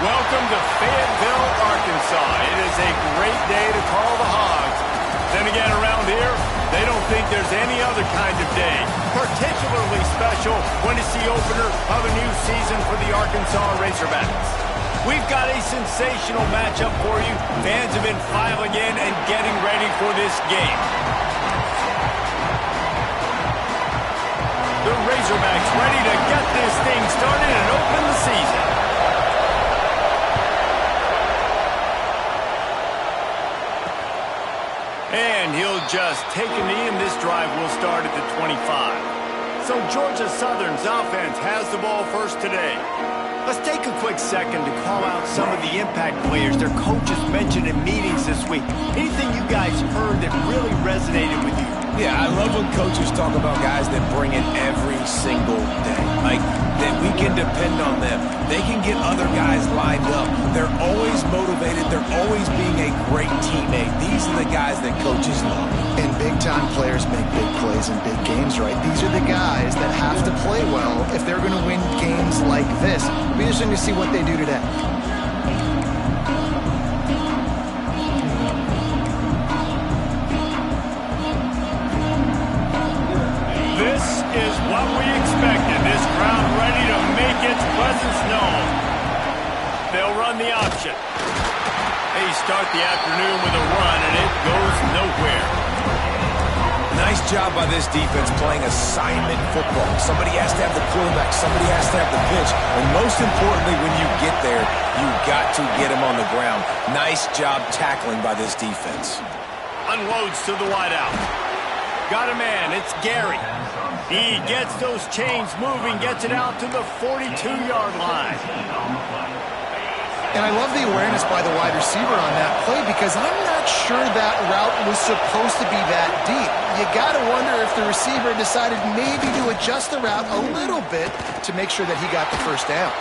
Welcome to Fayetteville, Arkansas. It is a great day to call the Hogs. Then again, around here, they don't think there's any other kind of day. Particularly special when it's the opener of a new season for the Arkansas Razorbacks. We've got a sensational matchup for you. Fans have been filing in and getting ready for this game. The Razorbacks ready to get this thing started and open the season. And he'll just take a knee, and this drive will start at the 25. So Georgia Southern's offense has the ball first today. Let's take a quick second to call out some of the impact players their coaches mentioned in meetings this week. Anything you guys heard that really resonated with you? Yeah, I love when coaches talk about guys that bring it every single day. Like, that we can depend on them. They can get other guys lined up. They're always motivated. They're always being a great teammate. These are the guys that coaches love. And big-time players make big plays in big games, right? These are the guys that have to play well if they're going to win games like this. It'll be interesting to see what they do today. This is what we expected. This crowd ready to make its presence known. They'll run the option. They start the afternoon with a run, and it goes nowhere. Nice job by this defense playing assignment football. Somebody has to have the quarterback. Somebody has to have the pitch. And most importantly, when you get there, you got to get him on the ground. Nice job tackling by this defense. Unloads to the wideout. Got a man. It's Gary. He gets those chains moving, gets it out to the 42-yard line. And I love the awareness by the wide receiver on that play because I'm not sure that route was supposed to be that deep. You got to wonder if the receiver decided maybe to adjust the route a little bit to make sure that he got the first down.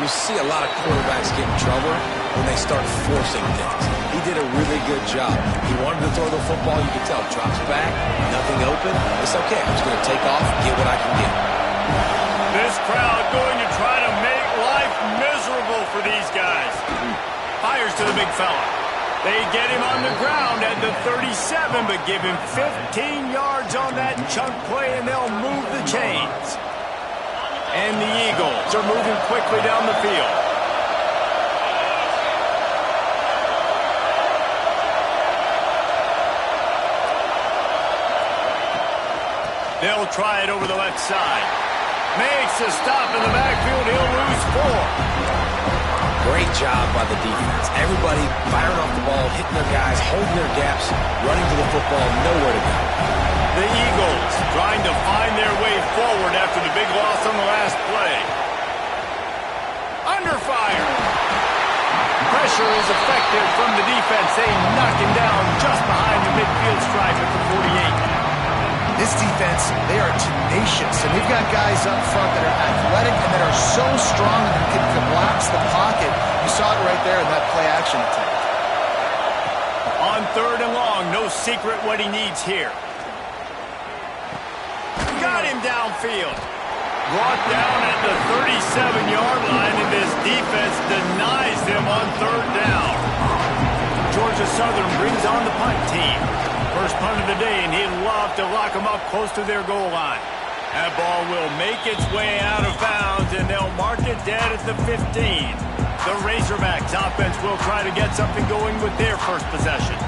You see a lot of quarterbacks get in trouble when they start forcing things. He did a really good job. He wanted to throw the football. You could tell. Drops back, nothing open. It's okay. I'm just going to take off, get what I can get. This crowd going to try to make life miserable for these guys. Fires to the big fella. They get him on the ground at the 37, but give him 15 yards on that chunk play, and they'll move the chains. And the Eagles are moving quickly down the field. They'll try it over the left side. Makes a stop in the backfield. He'll lose 4. Great job by the defense. Everybody firing off the ball, hitting their guys, holding their gaps, running to the football, nowhere to go. The Eagles trying to find their way forward after the big loss on the last play. Under fire. Pressure is effective from the defense. They knock him down just behind the midfield stripe at the 48. This defense, they are tenacious, and they've got guys up front that are athletic and that are so strong and can collapse the pocket. You saw it right there in that play-action attempt. On 3rd and long, no secret what he needs here. Got him downfield. Brought down at the 37-yard line, and this defense denies them on 3rd down. Georgia Southern brings on the punt team. First punt of the day, and he'd love to lock them up close to their goal line. That ball will make its way out of bounds, and they'll mark it dead at the 15. The Razorbacks offense will try to get something going with their first possession.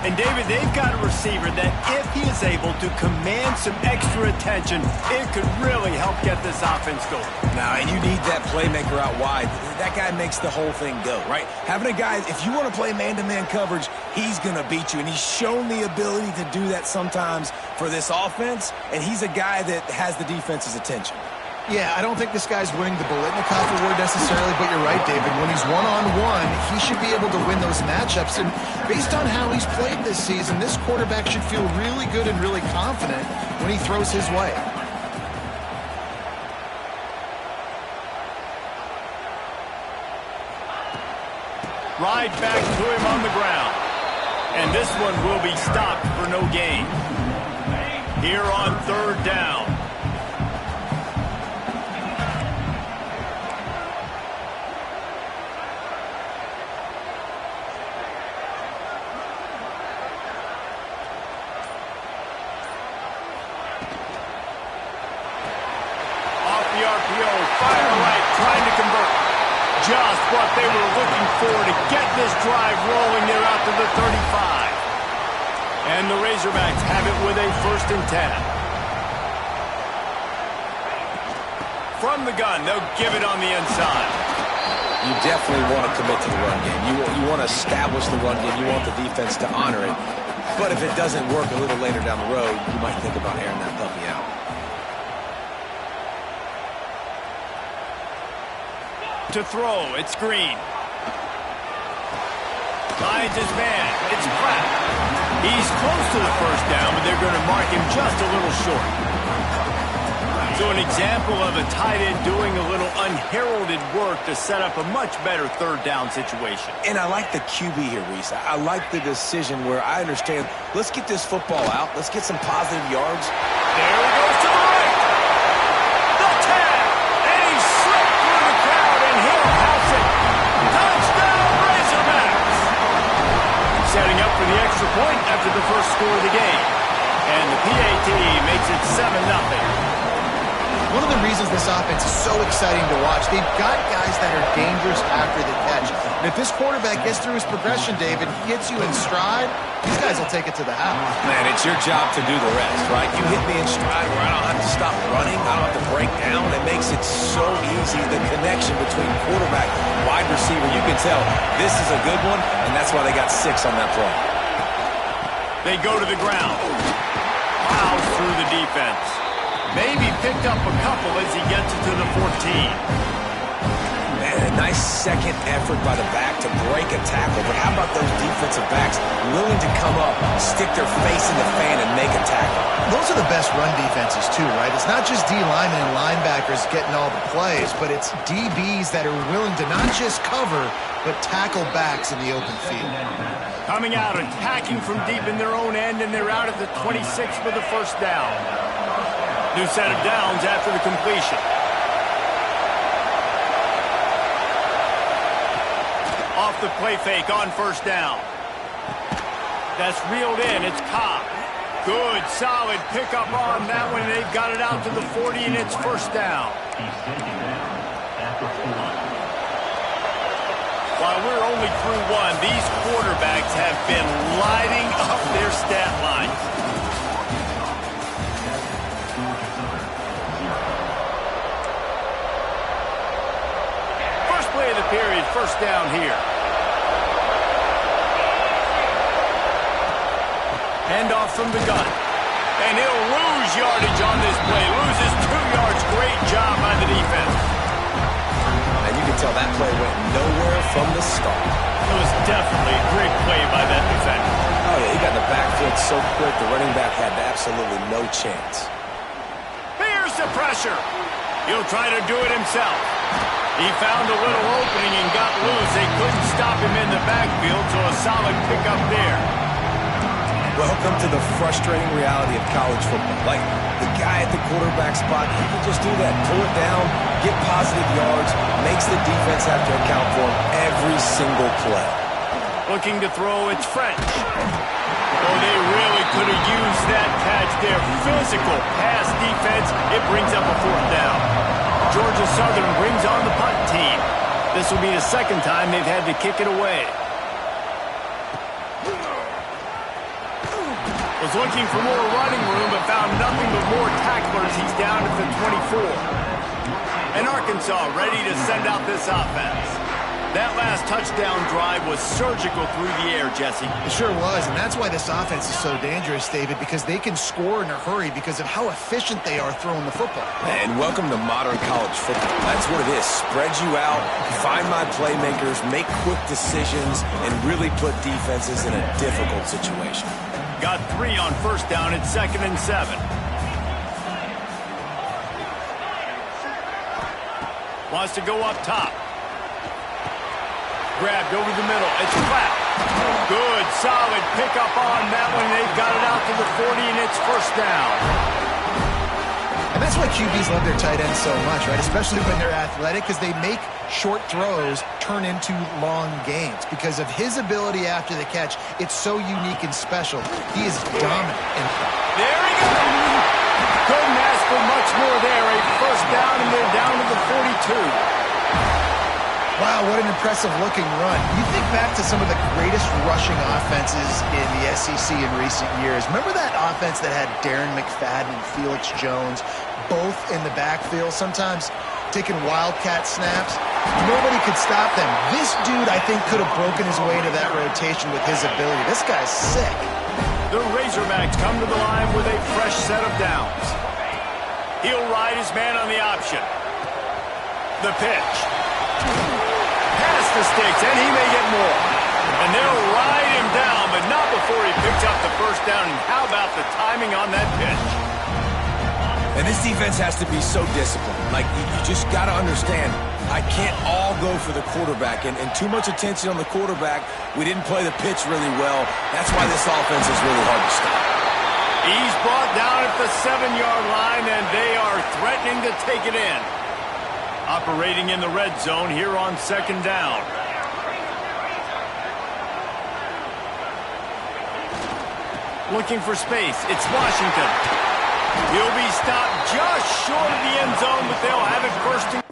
And, David, they've got a receiver that if he is able to command some extra attention, it could really help get this offense going. Now, and you need that playmaker out wide. That guy makes the whole thing go, right? Having a guy, if you want to play man-to-man coverage, he's going to beat you. And he's shown the ability to do that sometimes for this offense, and he's a guy that has the defense's attention. Yeah, I don't think this guy's winning the Bolitnikoff Award necessarily, but you're right, David. When he's one-on-one, he should be able to win those matchups. And based on how he's played this season, this quarterback should feel really good and really confident when he throws his way. Right back to him on the ground. And this one will be stopped for no gain. Here on third down. Off the RPO, fire right, trying to convert. Just what they were looking for to get this drive rolling there out to the 35. And the Razorbacks have it with a 1st and 10. From the gun, they'll give it on the inside. You definitely want to commit to the run game. You want to establish the run game. You want the defense to honor it. But if it doesn't work a little later down the road, you might think about airing that puppy out. To throw, it's Green. Finds his man, it's Pratt. He's close to the 1st down, but they're going to mark him just a little short. So an example of a tight end doing a little unheralded work to set up a much better 3rd down situation. And I like the QB here, Reese. I like the decision where I understand, let's get this football out. Let's get some positive yards. There he goes to the right. The tag. And he slipped through the crowd, and he'll house it. Touchdown, Razorbacks. Setting up for the extra point after the first score of the game. And the PAT makes it 7-0. One of the reasons this offense is so exciting to watch, they've got guys that are dangerous after the catch. And if this quarterback gets through his progression, David, he hits you in stride, these guys will take it to the house. Man, it's your job to do the rest, right? You hit me in stride where I don't have to stop running. I don't have to break down. It makes it so easy. The connection between quarterback, wide receiver, you can tell this is a good one, and that's why they got 6 on that play. They go to the ground. Plows through the defense. Maybe picked up a couple as he gets it to the 14. Man, a nice second effort by the back to break a tackle. But how about those defensive backs willing to come up, stick their face in the fan, and make a tackle? Those are the best run defenses, too, right? It's not just D linemen and linebackers getting all the plays, but it's DBs that are willing to not just cover, but tackle backs in the open field. Coming out, attacking from deep in their own end, and they're out at the 26 for the 1st down. New set of downs after the completion. Off the play fake on 1st down. That's reeled in. It's Cobb. Good, solid pickup on that one. They've got it out to the 40, and it's 1st down. While we're only through one, these quarterbacks have been lighting up their stat lines. First play of the period, 1st down here. Handoff from the gun. And he'll lose yardage on this play. Loses 2 yards. Great job by the defense. And you can tell that play went nowhere from the start. It was definitely a great play by that defender. Oh, yeah, he got in the backfield so quick, the running back had absolutely no chance. Here's the pressure. He'll try to do it himself. He found a little opening and got loose. They couldn't stop him in the backfield, so a solid pickup there. Welcome to the frustrating reality of college football. Like, the guy at the quarterback spot, he can just do that. Pull it down, get positive yards, makes the defense have to account for him every single play. Looking to throw, it's French. Oh, they really could have used that catch there. Physical pass defense. It brings up a 4th down. Georgia Southern brings on the punt team. This will be the 2nd time they've had to kick it away. Was looking for more running room, but found nothing but more tacklers. He's down at the 24. And Arkansas ready to send out this offense. That last touchdown drive was surgical through the air, Jesse. It sure was, and that's why this offense is so dangerous, David, because they can score in a hurry because of how efficient they are throwing the football. And welcome to modern college football. That's what it is. Spread you out, find my playmakers, make quick decisions, and really put defenses in a difficult situation. Got 3 on first down at 2nd and 7. Wants to go up top. Grabbed over the middle. It's flat. Good, solid pickup on that one. They've got it out to the 40, and it's first down. And that's why QBs love their tight ends so much, right? Especially when they're athletic, because they make short throws turn into long gains. Because of his ability after the catch, it's so unique and special. He is dominant. There he goes. Couldn't ask for much more there. A first down, and they're down to the 42. Wow, what an impressive-looking run. You think back to some of the greatest rushing offenses in the SEC in recent years. Remember that offense that had Darren McFadden and Felix Jones both in the backfield, sometimes taking wildcat snaps? Nobody could stop them. This dude, I think, could have broken his way into that rotation with his ability. This guy's sick. The Razorbacks come to the line with a fresh set of downs. He'll ride his man on the option. The pitch. Past the sticks, and he may get more. And they'll ride him down, but not before he picks up the first down. And how about the timing on that pitch? And this defense has to be so disciplined. Like, you just got to understand, I can't all go for the quarterback. And too much attention on the quarterback. We didn't play the pitch really well. That's why this offense is really hard to stop. He's brought down at the 7-yard line, and they are threatening to take it in. Operating in the red zone here on 2nd down. Looking for space. It's Washington. He'll be stopped just short of the end zone, but they'll have it first and...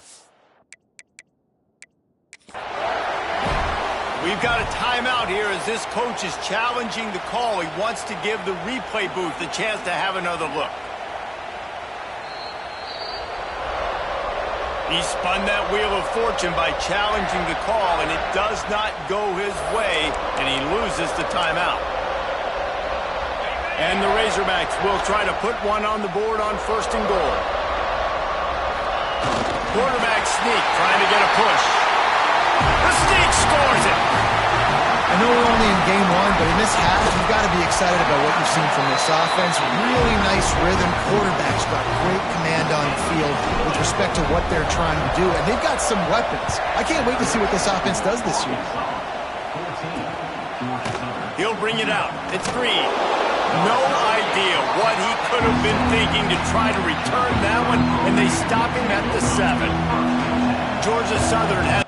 We've got a timeout here as this coach is challenging the call. He wants to give the replay booth the chance to have another look. He spun that wheel of fortune by challenging the call, and it does not go his way, and he loses the timeout. And the Razorbacks will try to put one on the board on 1st and goal. Quarterback sneak, trying to get a push. The sneak scores it. I know we're only in game 1, but in this half, you've got to be excited about what you've seen from this offense. Really nice rhythm. Quarterback's got great command on the field with respect to what they're trying to do. And they've got some weapons. I can't wait to see what this offense does this year. He'll bring it out. It's Green. No idea what he could have been thinking to try to return that one, and they stop him at the 7. Georgia Southern has...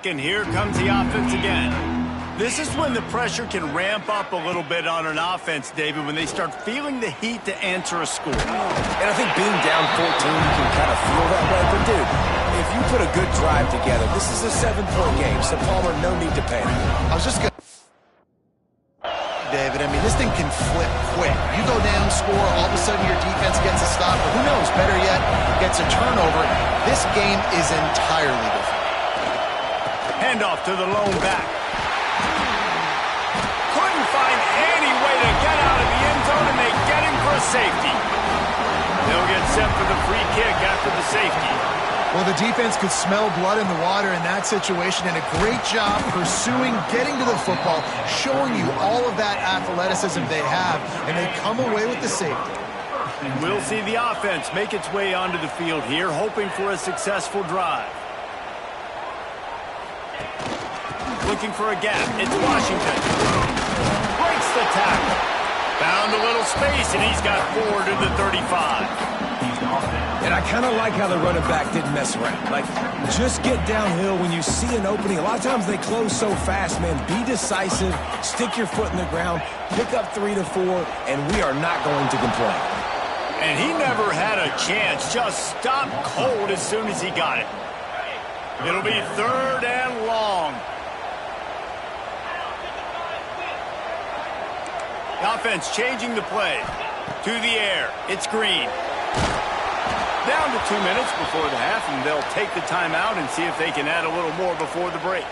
And here comes the offense again. This is when the pressure can ramp up a little bit on an offense, David, when they start feeling the heat to answer a score. And I think being down 14, you can kind of feel that way. But, dude, if you put a good drive together, this is a 7-point game, so Palmer, no need to panic. I was just going to... David, I mean, this thing can flip quick. You go down, score, all of a sudden your defense gets a stop, or who knows, better yet, gets a turnover. This game is entirely different. Handoff to the lone back. Couldn't find any way to get out of the end zone, and they get him for a safety. They'll get set for the free kick after the safety. Well, the defense could smell blood in the water in that situation, and a great job pursuing, getting to the football, showing you all of that athleticism they have, and they come away with the safety. And we'll see the offense make its way onto the field here, hoping for a successful drive. Looking for a gap. It's Washington. Breaks the tackle. Found a little space, and he's got 4 to the 35. And I kind of like how the running back didn't mess around. Like, just get downhill when you see an opening. A lot of times they close so fast, man. Be decisive, stick your foot in the ground, pick up 3 to 4, and we are not going to complain. And he never had a chance. Just stopped cold as soon as he got it. It'll be 3rd and long. The offense changing the play. To the air. It's Green. Down to 2 minutes before the half, and they'll take the timeout and see if they can add a little more before the break.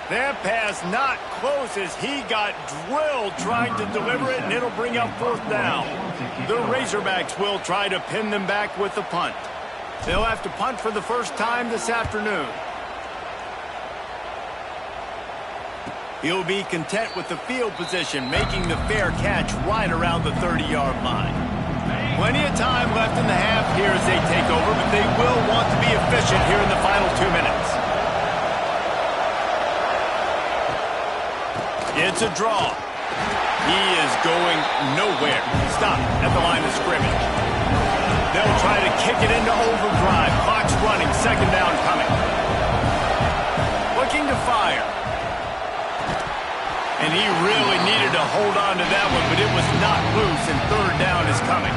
That pass not close as he got drilled trying to deliver it, and it'll bring up 4th down. The Razorbacks will try to pin them back with the punt. They'll have to punt for the first time this afternoon. He'll be content with the field position, making the fair catch right around the 30-yard line. Plenty of time left in the half here as they take over, but they will want to be efficient here in the final 2 minutes. It's a draw. He is going nowhere. Stop at the line of scrimmage. They'll try to kick it into overdrive. Clock's running. 2nd down coming. Looking to fire. And he really needed to hold on to that one, but it was not loose, and 3rd down is coming.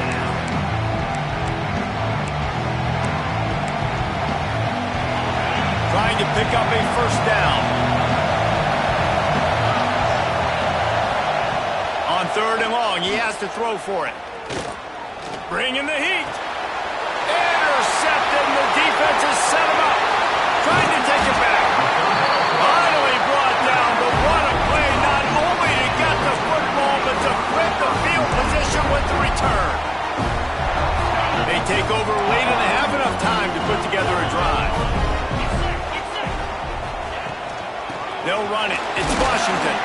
Trying to pick up a 1st down. On 3rd and long, he has to throw for it. Bringing the heat. Intercepted, and the defense has set him up. Trying to take it back. Finally brought down, but what a play, not only to get the football, but to flip the field position with the return. They take over late in the half, enough time to put together a drive. They'll run it. It's Washington.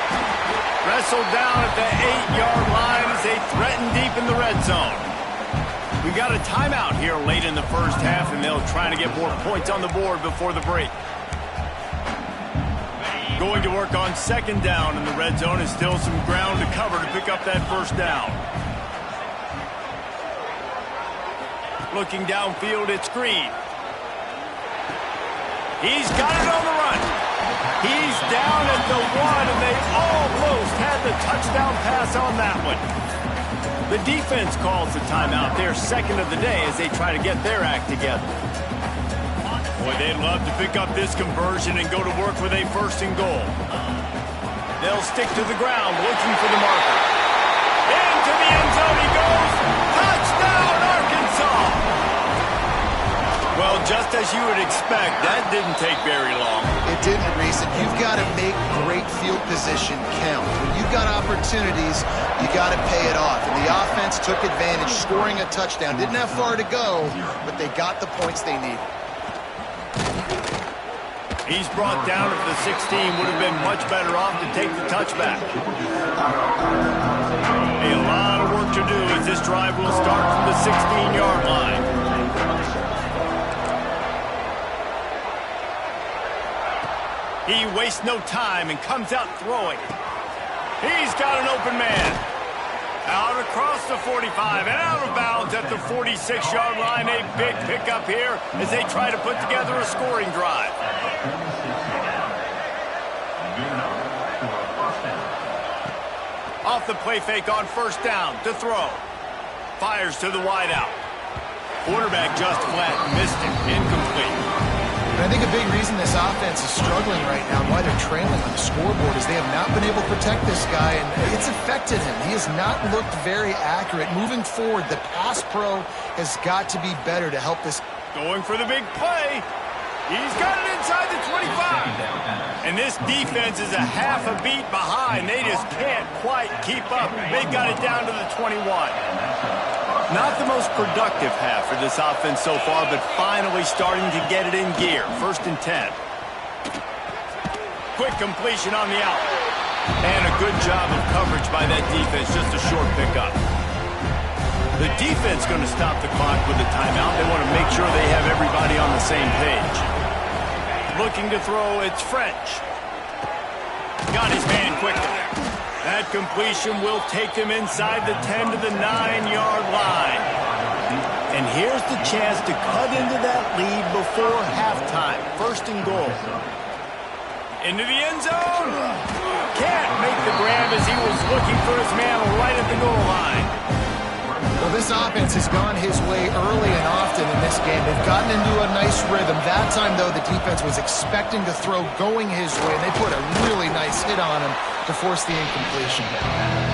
Wrestled down at the 8-yard line as they threaten deep in the red zone. We got a timeout here late in the first half, and they'll try to get more points on the board before the break. Going to work on 2nd down in the red zone, and still some ground to cover to pick up that 1st down. Looking downfield, it's Green. He's got it on the run. He's down at the 1, and they almost had the touchdown pass on that one. The defense calls the timeout, their 2nd of the day, as they try to get their act together. Boy, they'd love to pick up this conversion and go to work with a 1st and goal. They'll stick to the ground, looking for the marker. Into the end zone he goes. Touchdown, Arkansas! Well, just as you would expect, that didn't take very long. It didn't, Reese, and you've got to make great field position count. When you've got opportunities, you got to pay it off. And the offense took advantage, scoring a touchdown. Didn't have far to go, but they got the points they needed. He's brought down at the 16. Would have been much better off to take the touchback. A lot of work to do as this drive will start from the 16-yard line. He wastes no time and comes out throwing. He's got an open man. Out across the 45 and out of bounds at the 46-yard line. A big pickup here as they try to put together a scoring drive. off the play fake on first down to throw. Fires to the wideout. Quarterback just flat missed it. Incomplete. And I think a big reason this offense is struggling right now and why they're trailing on the scoreboard is they have not been able to protect this guy, and it's affected him. He has not looked very accurate. Moving forward, the pass pro has got to be better to help this. Going for the big play. He's got it inside the 25. And this defense is a half a beat behind. They just can't quite keep up. They got it down to the 21. Not the most productive half for this offense so far, but finally starting to get it in gear. 1st and 10. Quick completion on the out. And a good job of coverage by that defense. Just a short pickup. The defense going to stop the clock with a timeout. They want to make sure they have everybody on the same page. Looking to throw, it's French. Got his man quickly. That completion will take them inside the 10 to the 9-yard line. And here's the chance to cut into that lead before halftime. 1st and goal. Into the end zone. Can't make the grab as he was looking for his man right at the goal line. Well, this offense has gone his way early and often in this game. They've gotten into a nice rhythm. That time, though, the defense was expecting to throw going his way, and they put a really nice hit on him to force the incompletion.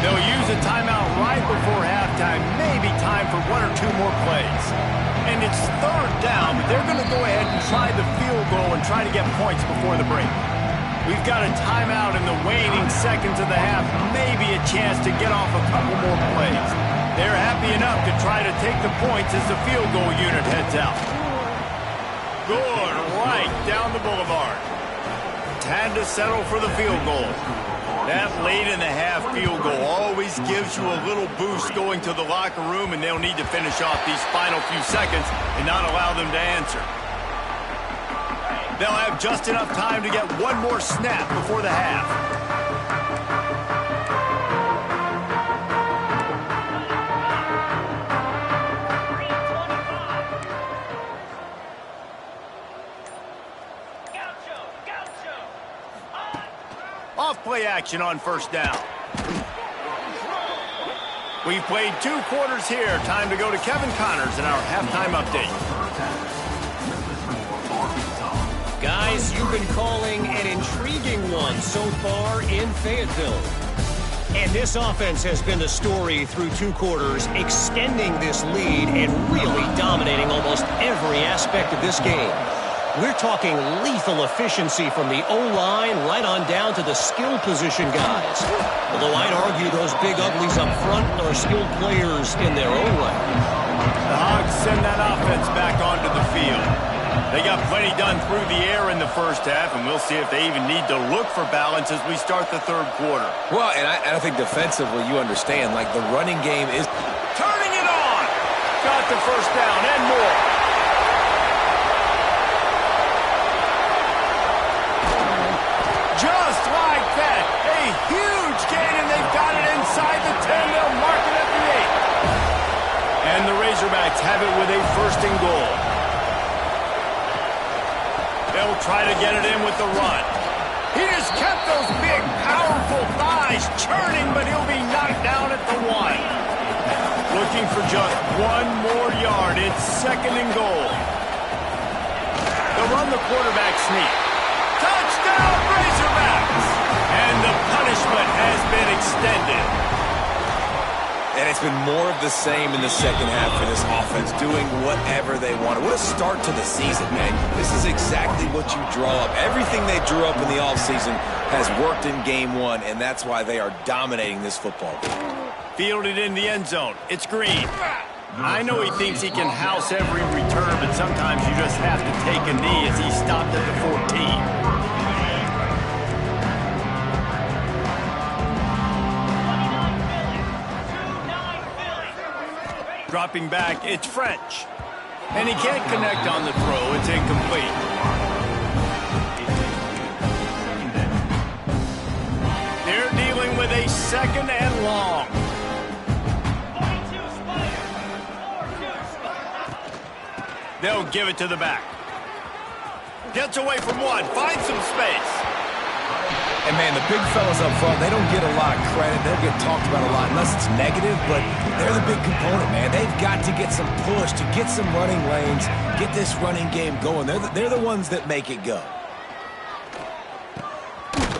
They'll use a timeout right before halftime. Maybe time for 1 or 2 more plays. And it's 3rd down, but they're going to go ahead and try the field goal and try to get points before the break. We've got a timeout in the waning seconds of the half. Maybe a chance to get off a couple more plays. They're happy enough to try to take the points as the field goal unit heads out. Good right down the boulevard. Had to settle for the field goal. That late in the half field goal always gives you a little boost going to the locker room, and they'll need to finish off these final few seconds and not allow them to answer. They'll have just enough time to get one more snap before the half. Off-play action on 1st down. We've played 2 quarters here. Time to go to Kevin Connors in our halftime update. Guys, you've been calling an intriguing one so far in Fayetteville. And this offense has been the story through 2 quarters, extending this lead and really dominating almost every aspect of this game. We're talking lethal efficiency from the O-line right on down to the skill position guys. Although I'd argue those big uglies up front are skilled players in their own right. The Hogs send that offense back onto the field. They got plenty done through the air in the 1st half, and we'll see if they even need to look for balance as we start the 3rd quarter. Well, and I think defensively you understand, like the running game is turning it on. Got the 1st down and more. Just like that, a huge gain, and they've got it inside the 10. They'll mark it at the 8. And the Razorbacks have it with a 1st and goal. They'll try to get it in with the run. He just kept those big, powerful thighs churning, but he'll be knocked down at the 1. Looking for just 1 more yard. It's 2nd and goal. They'll run the quarterback sneak. Touchdown, Razorbacks! And the punishment has been extended. And it's been more of the same in the 2nd half for this offense, doing whatever they wanted. What a start to the season, man. This is exactly what you draw up. Everything they drew up in the offseason has worked in game 1, and that's why they are dominating this football game. Fielded in the end zone. It's Green. I know he thinks he can house every return, but sometimes you just have to take a knee as he stopped at the 14. Dropping back, it's French. And he can't connect on the throw. It's incomplete. They're dealing with a 2nd and long. They'll give it to the back. Gets away from 1. Finds some space. And, man, the big fellas up front, they don't get a lot of credit. They'll get talked about a lot unless it's negative, but they're the big component, man. They've got to get some push, to get some running lanes, get this running game going. They're the ones that make it go.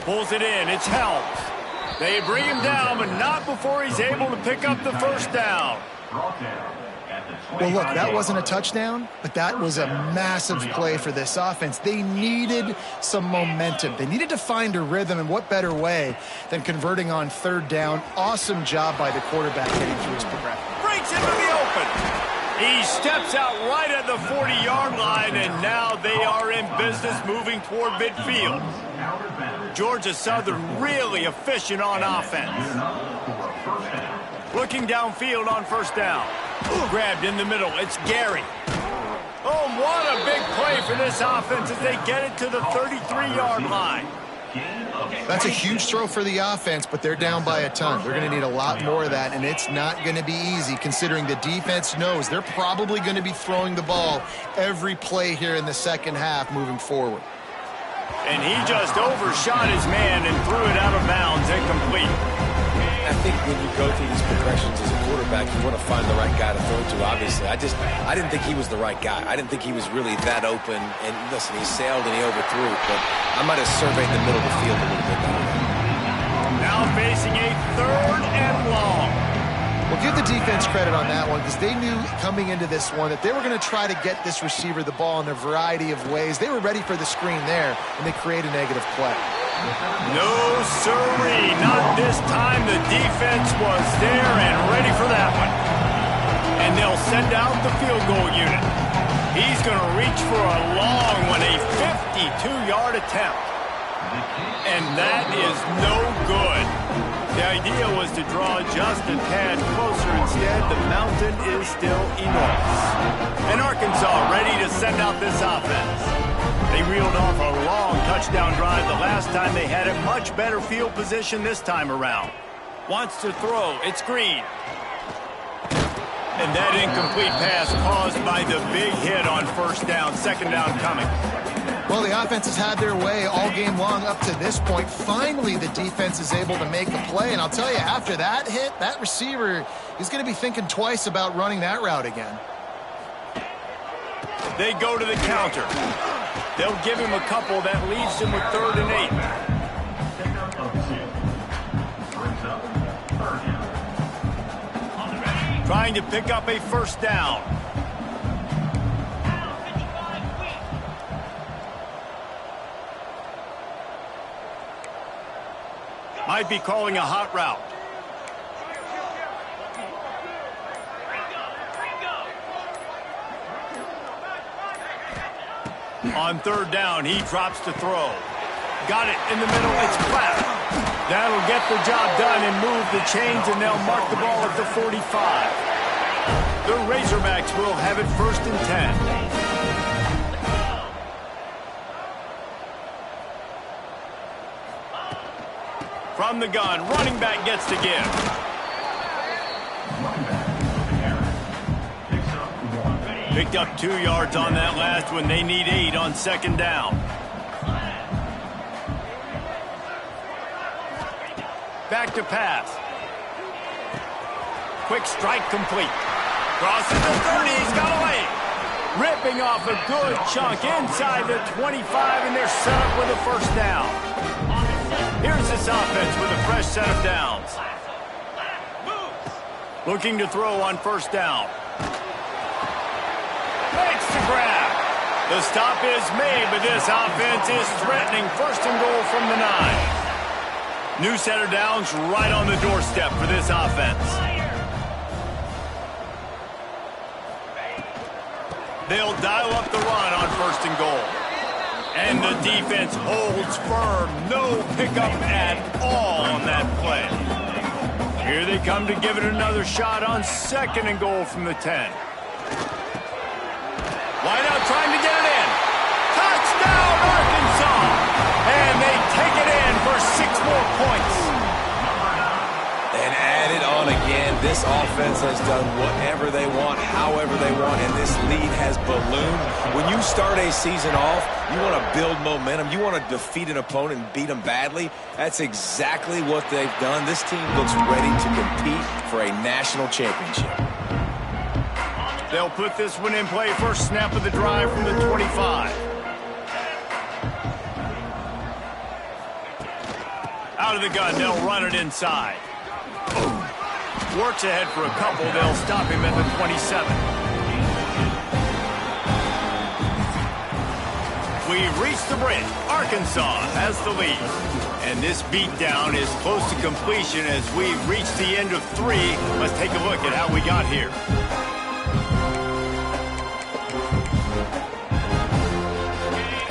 Pulls it in. It's Helms. They bring him down, but not before he's able to pick up the first down. Well, look, that wasn't a touchdown, but that was a massive play for this offense. They needed some momentum. They needed to find a rhythm, and what better way than converting on third down. Awesome job by the quarterback getting through his progression. Breaks into the open. He steps out right at the 40-yard line, and now they are in business moving toward midfield. Georgia Southern really efficient on offense. Looking downfield on first down. Grabbed in the middle. It's Gary. Oh, what a big play for this offense as they get it to the 33-yard line. That's a huge throw for the offense, but they're down by a ton. They're going to need a lot more of that, and it's not going to be easy considering the defense knows they're probably going to be throwing the ball every play here in the second half moving forward. And he just overshot his man and threw it out of bounds, incomplete. I think when you go through these progressions as a quarterback, you want to find the right guy to throw to, obviously. I didn't think he was the right guy. I didn't think he was really that open. And listen, he sailed and he overthrew, but I might have surveyed the middle of the field a little bit better. Now facing a third and long. Well, give the defense credit on that one because they knew coming into this one that they were going to try to get this receiver the ball in a variety of ways. They were ready for the screen there, and they create a negative play. No, sirree. Not this time. The defense was there and ready for that one. And they'll send out the field goal unit. He's going to reach for a long one, a 52-yard attempt. And that is no good. The idea was to draw just a tad closer. Instead, the mountain is still enormous. And Arkansas ready to send out this offense. They reeled off a long touchdown drive the last time they had a much better field position this time around. Wants to throw. It's Green. And that incomplete pass caused by the big hit on first down. Second down coming. Well, the offense has had their way all game long up to this point. Finally, the defense is able to make a play. And I'll tell you, after that hit, that receiver is going to be thinking twice about running that route again. They go to the counter. They'll give him a couple. That leaves him with 3rd and 8. Trying to pick up a first down. Might be calling a hot route. On 3rd down, he drops to throw. Got it in the middle. It's Platt. That'll get the job done and move the chains, and they'll mark the ball at the 45. The Razorbacks will have it 1st and 10. From the gun, running back gets to give. Picked up 2 yards on that last one. They need 8 on 2nd down. Back to pass. Quick strike complete. Crosses the 30. He's got away. Ripping off a good chunk inside the 25, and they're set up with a first down. Here's this offense with a fresh set of downs. Looking to throw on first down. Makes the grab. The stop is made, but this offense is threatening 1st and goal from the 9. New set of downs right on the doorstep for this offense. They'll dial up the run on 1st and goal. And the defense holds firm. No pickup at all on that play. Here they come to give it another shot on 2nd and goal from the 10. Wideout trying to get it in. Touchdown, Arkansas! And they take it in for 6 more points. And add it on on again. This offense has done whatever they want, however they want, and this lead has ballooned. When you start a season off, you want to build momentum. You want to defeat an opponent and beat them badly. That's exactly what they've done. This team looks ready to compete for a national championship. They'll put this one in play. First snap of the drive from the 25. Out of the gun, they'll run it inside. Works ahead for a couple. They'll stop him at the 27. We've reached the bridge. Arkansas has the lead. And this beatdown is close to completion as we've reached the end of 3. Let's take a look at how we got here.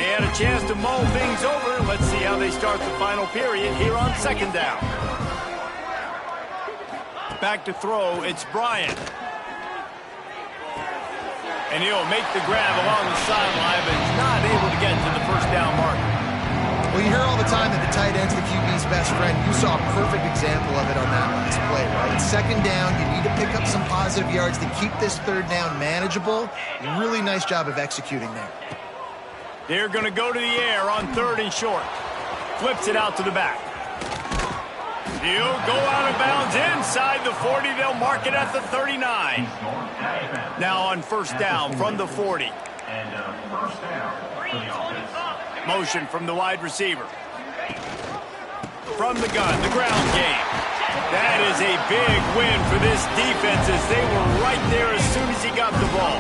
They had a chance to mull things over. Let's see how they start the final period here on second down. Back to throw, it's Bryant. And he'll make the grab along the sideline, but he's not able to get to the first down marker. Well, you hear all the time that the tight end's the QB's best friend. You saw a perfect example of it on that last play, right? Second down, you need to pick up some positive yards to keep this third down manageable. Really nice job of executing there. They're going to go to the air on 3rd and short. Flips it out to the back. He'll go out of bounds inside the 40. They'll mark it at the 39. Now on first down from the 40. Motion from the wide receiver. From the gun, the ground game. That is a big win for this defense as they were right there as soon as he got the ball.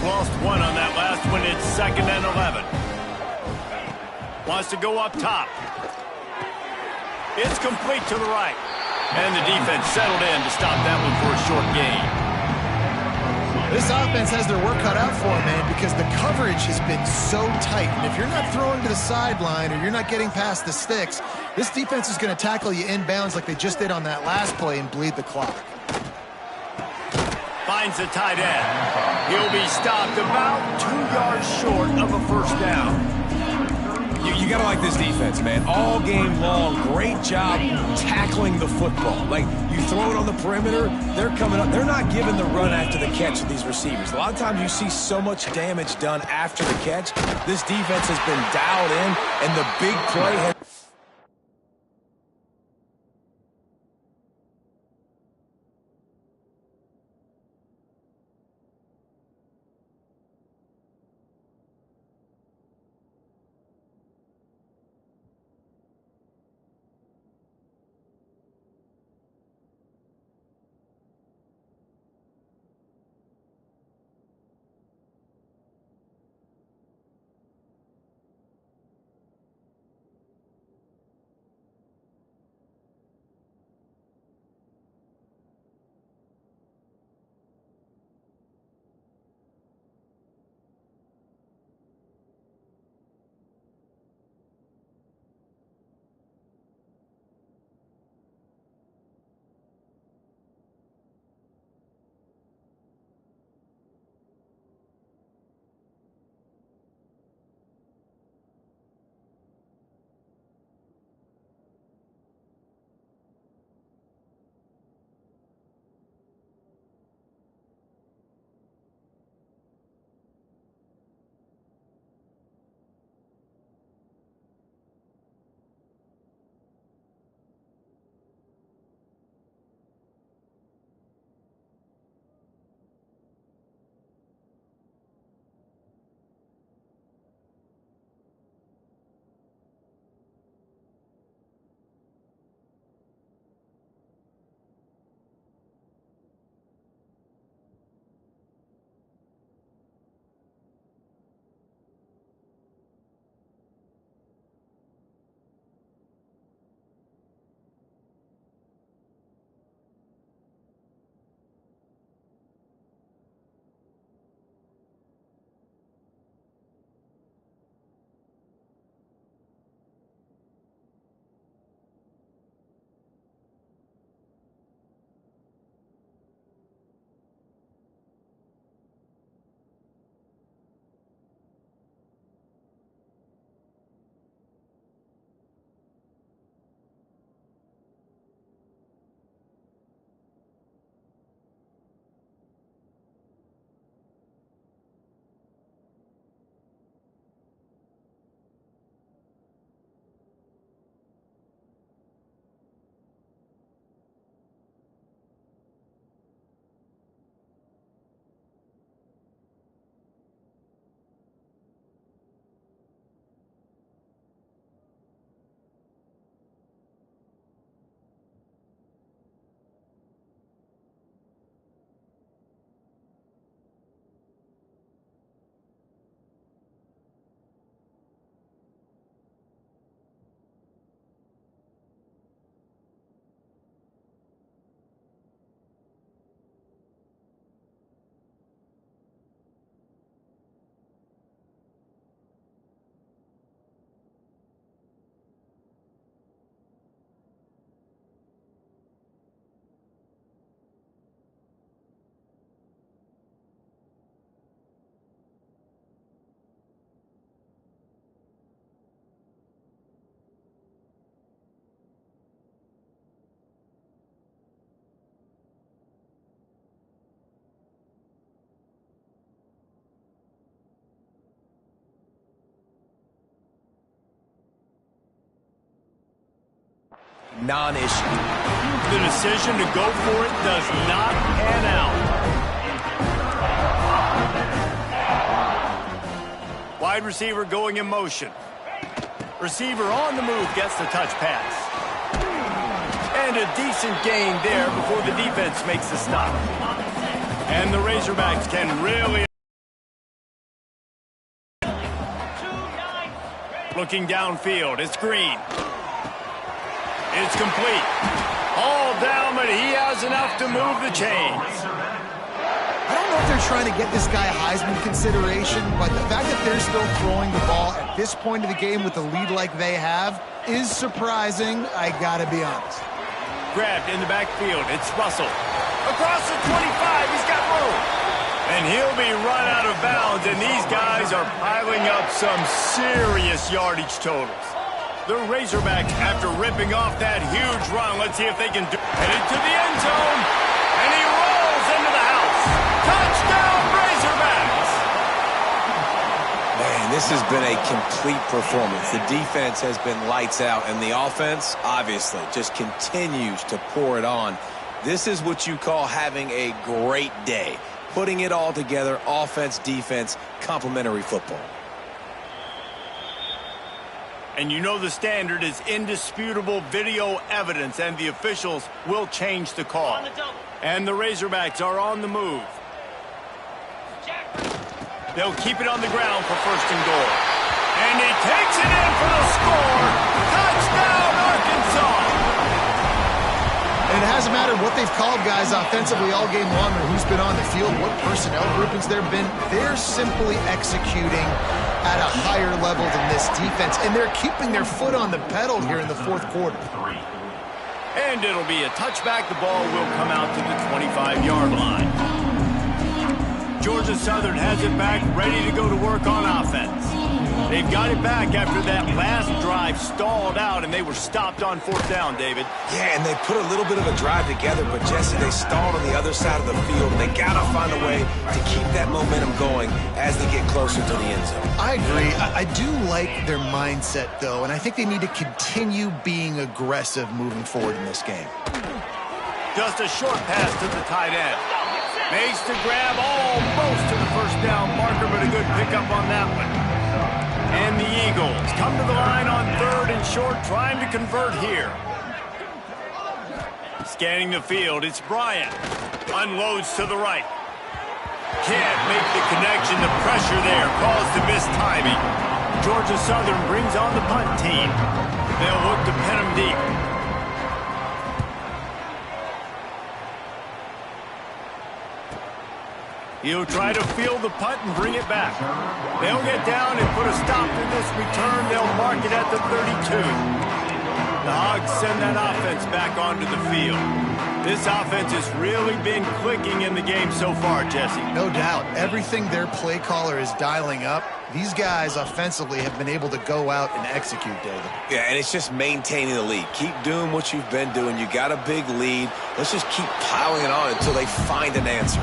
Lost one on that last one. It's 2nd and 11. Wants to go up top. It's complete to the right. And the defense settled in to stop that one for a short gain. This offense has their work cut out for them, man, because the coverage has been so tight. And if you're not throwing to the sideline or you're not getting past the sticks, this defense is going to tackle you inbounds like they just did on that last play and bleed the clock. Finds the tight end. He'll be stopped about 2 yards short of a first down. You got to like this defense, man. All game long, great job tackling the football. Like, you throw it on the perimeter, they're coming up. They're not giving the run after the catch with these receivers. A lot of times you see so much damage done after the catch. This defense has been dialed in, and the big play has... non-issue. The decision to go for it does not pan out. Wide receiver going in motion. Receiver on the move gets the touch pass. And a decent gain there before the defense makes the stop. And the Razorbacks can really... Looking downfield, it's Green. It's complete. All down, but he has enough to move the chains. I don't know if they're trying to get this guy Heisman consideration, but the fact that they're still throwing the ball at this point of the game with the lead like they have is surprising, I gotta be honest. Grabbed in the backfield, it's Russell. Across the 25, he's got room. And he'll be run out of bounds, and these guys are piling up some serious yardage totals. The Razorbacks, after ripping off that huge run, let's see if they can do it. Headed to the end zone, and he rolls into the house. Touchdown, Razorbacks! Man, this has been a complete performance. The defense has been lights out, and the offense, obviously, just continues to pour it on. This is what you call having a great day. Putting it all together, offense, defense, complementary football. And you know the standard is indisputable video evidence, and the officials will change the call. And the Razorbacks are on the move. They'll keep it on the ground for first and goal. And he takes it in for the score. Touchdown, Arkansas! And it hasn't mattered what they've called guys offensively all game long or who's been on the field, what personnel groupings there have been. They're simply executing at a higher level than this defense, and they're keeping their foot on the pedal here in the fourth quarter. And it'll be a touchback. The ball will come out to the 25-yard line. Georgia Southern has it back, ready to go to work on offense. They've got it back after that last drive stalled out, and they were stopped on fourth down, David. Yeah, and they put a little bit of a drive together, but Jesse, they stalled on the other side of the field, and they got to find a way to keep that momentum going as they get closer to the end zone. I agree. I do like their mindset, though, and I think they need to continue being aggressive moving forward in this game. Just a short pass to the tight end. Makes the grab almost to the first down marker, but a good pickup on that one. And the Eagles come to the line on third and short, trying to convert here. Scanning the field, it's Bryant. Unloads to the right. Can't make the connection. The pressure there caused the missed timing. Georgia Southern brings on the punt team. They'll look to pin him deep. He'll try to field the punt and bring it back. They'll get down and put a stop to this return. They'll mark it at the 32. The Hogs send that offense back onto the field. This offense has really been clicking in the game so far, Jesse. No doubt. Everything their play caller is dialing up, these guys offensively have been able to go out and execute, David. Yeah, and it's just maintaining the lead. Keep doing what you've been doing. You got a big lead. Let's just keep piling it on until they find an answer.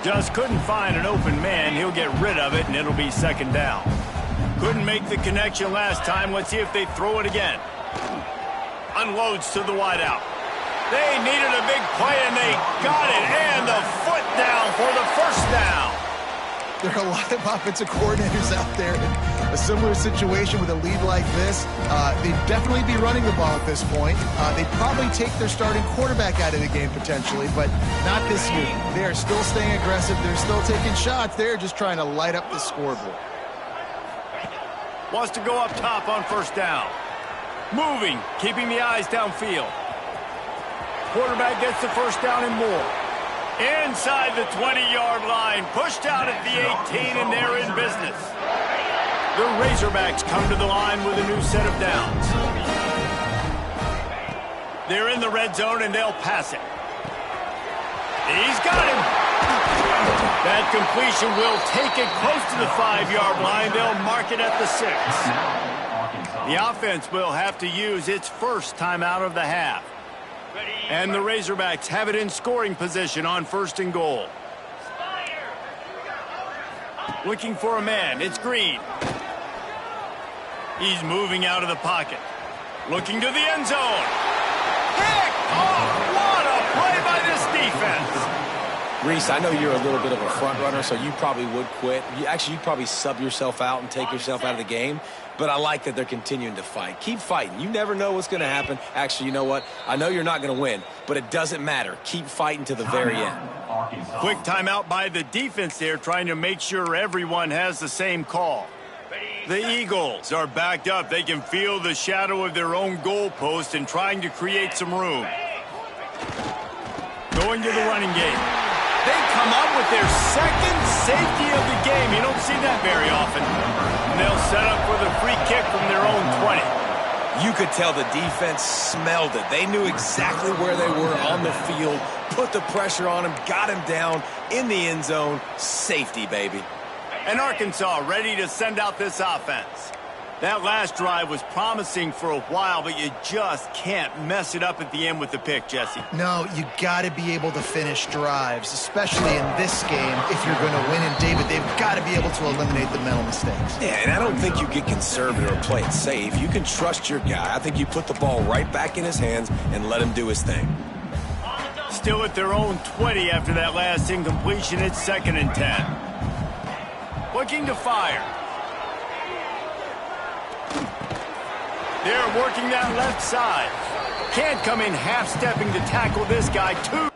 Just couldn't find an open man. He'll get rid of it, and it'll be second down. Couldn't make the connection last time. Let's see if they throw it again. Unloads to the wideout. They needed a big play, and they got it. And the foot down for the first down. There are a lot of offensive coordinators out there in a similar situation with a lead like this. They'd definitely be running the ball at this point. They'd probably take their starting quarterback out of the game potentially, but not this year. They are still staying aggressive. They're still taking shots. They're just trying to light up the scoreboard. Wants to go up top on first down. Moving, keeping the eyes downfield. Quarterback gets the first down and more. Inside the 20-yard line, pushed out at the 18, and they're in business. The Razorbacks come to the line with a new set of downs. They're in the red zone, and they'll pass it. He's got him. That completion will take it close to the 5-yard line. They'll mark it at the 6. The offense will have to use its first timeout of the half. And the Razorbacks have it in scoring position on first and goal. Looking for a man. It's Green. He's moving out of the pocket. Looking to the end zone. Reese, I know you're a little bit of a front runner, so you probably would quit. You'd probably sub yourself out and take yourself out of the game. But I like that they're continuing to fight. Keep fighting. You never know what's going to happen. Actually, you know what? I know you're not going to win, but it doesn't matter. Keep fighting to the very end. Quick timeout by the defense there, trying to make sure everyone has the same call. The Eagles are backed up. They can feel the shadow of their own goalpost and trying to create some room. Going to the running game. They come up with their second safety of the game. You don't see that very often. And they'll set up for the free kick from their own 20. You could tell the defense smelled it. They knew exactly where they were on the field, put the pressure on him, got him down in the end zone. Safety, baby. And Arkansas ready to send out this offense. That last drive was promising for a while, but you just can't mess it up at the end with the pick, Jesse. No, you got to be able to finish drives, especially in this game. If you're going to win, and David, they've got to be able to eliminate the mental mistakes. Yeah, and I don't think you get conservative or play it safe. You can trust your guy. I think you put the ball right back in his hands and let him do his thing. Still at their own 20 after that last incompletion. It's 2nd and 10. Looking to fire. They're working that left side. Can't come in half-stepping to tackle this guy, too.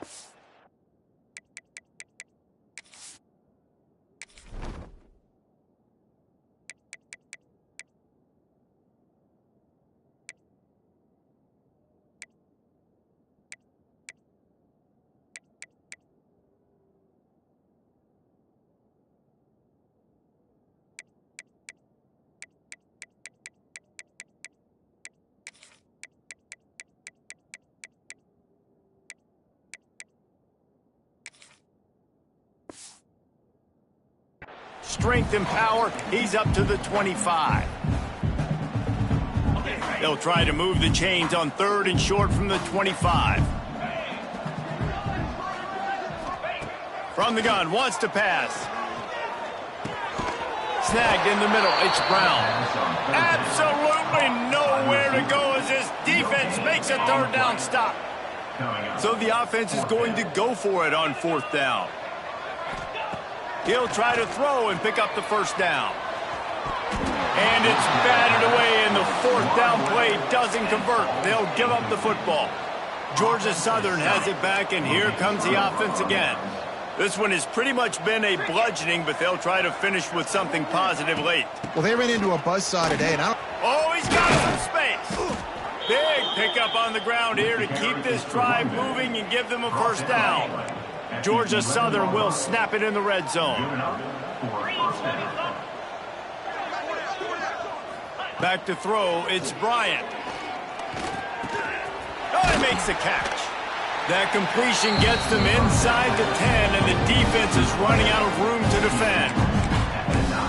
Strength and power, he's up to the 25. They'll try to move the chains on 3rd and short from the 25. From the gun, wants to pass. Snagged in the middle, it's Brown. Absolutely nowhere to go as this defense makes a 3rd down stop. So the offense is going to go for it on 4th down. He'll try to throw and pick up the 1st down. And it's batted away, and the 4th down play doesn't convert. They'll give up the football. Georgia Southern has it back, and here comes the offense again. This one has pretty much been a bludgeoning, but they'll try to finish with something positive late. Well, they ran into a buzzsaw today, and Oh, he's got some space. Big pickup on the ground here to keep this drive moving and give them a 1st down. Georgia Southern will snap it in the red zone. Back to throw, it's Bryant. Oh, he makes the catch. That completion gets them inside the 10, and the defense is running out of room to defend.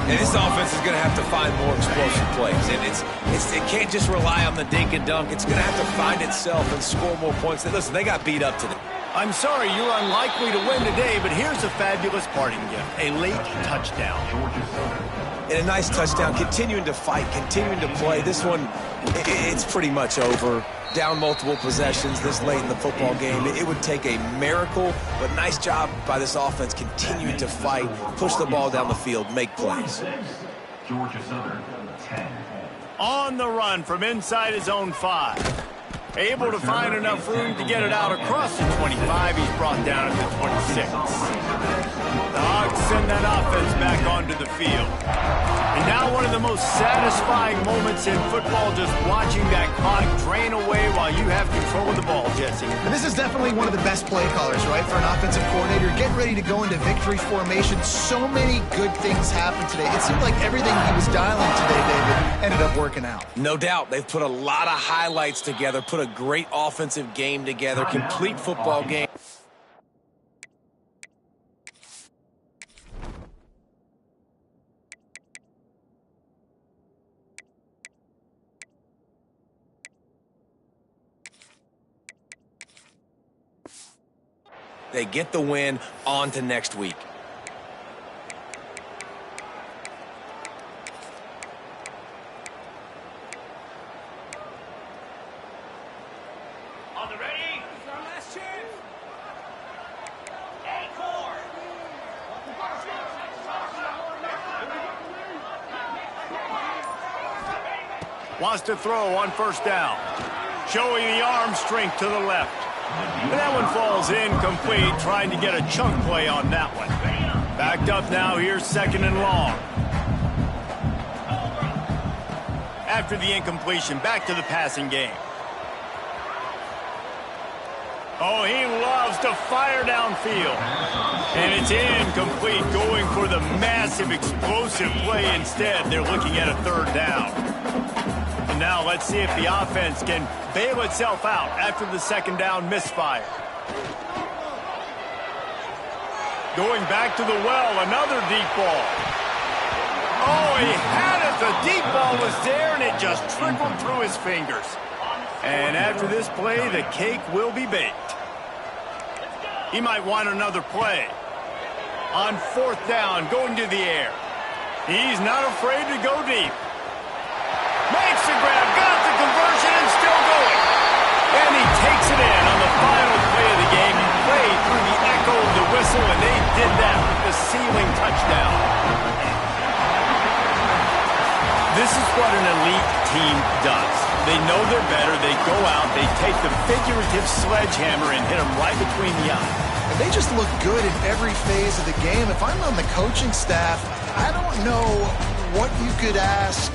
And this offense is going to have to find more explosive plays. And it can't just rely on the dink and dunk. It's going to have to find itself and score more points. And listen, they got beat up today. I'm sorry, you're unlikely to win today, but here's a fabulous parting gift, a late touchdown. And a nice touchdown, continuing to fight, continuing to play. This one, it's pretty much over. Down multiple possessions this late in the football game. It would take a miracle, but nice job by this offense continuing to fight, push the ball down the field, make plays. Georgia Southern, 10. On the run from inside his own 5. Able to find enough room to get it out across the 25. He's brought down at the 26. The Hogs send that offense back onto the field. And now one of the most satisfying moments in football, just watching that clock drain away while you have control of the ball, Jesse. And this is definitely one of the best play callers, right, for an offensive coordinator. Getting ready to go into victory formation. So many good things happened today. It seemed like everything he was dialing today, David, ended up working out. No doubt. They've put a lot of highlights together, put a great offensive game together, complete football game. They get the win, on to next week. On the ready. Our last chance. Wants to throw on first down. Showing the arm strength to the left. And that one falls incomplete, trying to get a chunk play on that one. Backed up now, here's second and long. After the incompletion, back to the passing game. Oh, he loves to fire downfield. And it's incomplete, going for the massive explosive play instead. They're looking at a third down. And now let's see if the offense can bail itself out after the second down misfire. Going back to the well, another deep ball. Oh, he had it. The deep ball was there, and it just trickled through his fingers. And after this play, the cake will be baked. He might want another play. On fourth down, going to the air. He's not afraid to go deep. Makes the grab, got the conversion, and still going. And he takes it in on the final play of the game. He played through the echo of the whistle, and they did that with the ceiling touchdown. This is what an elite team does. They know they're better. They go out, they take the figurative sledgehammer and hit them right between the eyes. And they just look good in every phase of the game. If I'm on the coaching staff, I don't know what you could ask